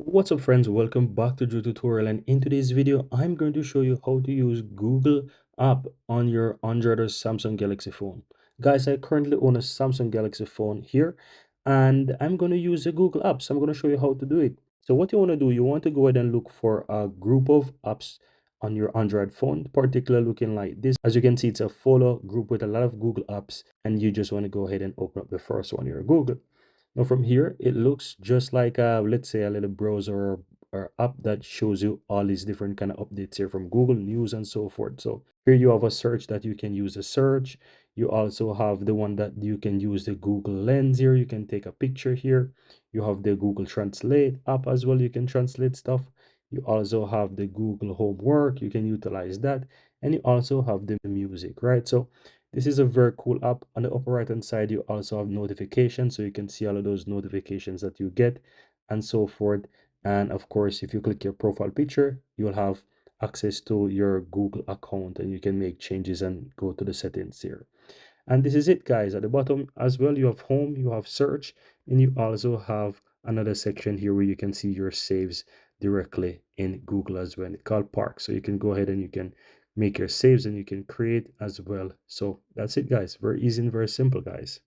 What's up friends, welcome back to Joe Tutorial, and in today's video I'm going to show you how to use Google app on your Android or Samsung Galaxy phone. Guys, I currently own a Samsung Galaxy phone here and I'm going to use the Google apps. I'm going to show you how to do it. So what you want to do, you want to go ahead and look for a group of apps on your Android phone, particularly looking like this. As you can see, it's a follow group with a lot of Google apps, and you just want to go ahead and open up the first one, your Google. Now from here, it looks just like let's say a little browser or app that shows you all these different kind of updates here from Google News and so forth. So here you have a search that you can use a search. You also have the one that you can use the Google Lens here. You can take a picture here. You have the Google Translate app as well. You can translate stuff. You also have the Google Homework. You can utilize that. And you also have the music, right? So this is a very cool app. On the upper right hand side, you also have notifications, so you can see all of those notifications that you get and so forth. And of course, if you click your profile picture, you will have access to your Google account and you can make changes and go to the settings here. And this is it, guys. At the bottom as well, you have home, you have search, and you also have another section here where you can see your saves directly in Google as well, called Park. So you can go ahead and you can make your saves and you can create as well. So that's it, guys. Very easy and very simple, guys.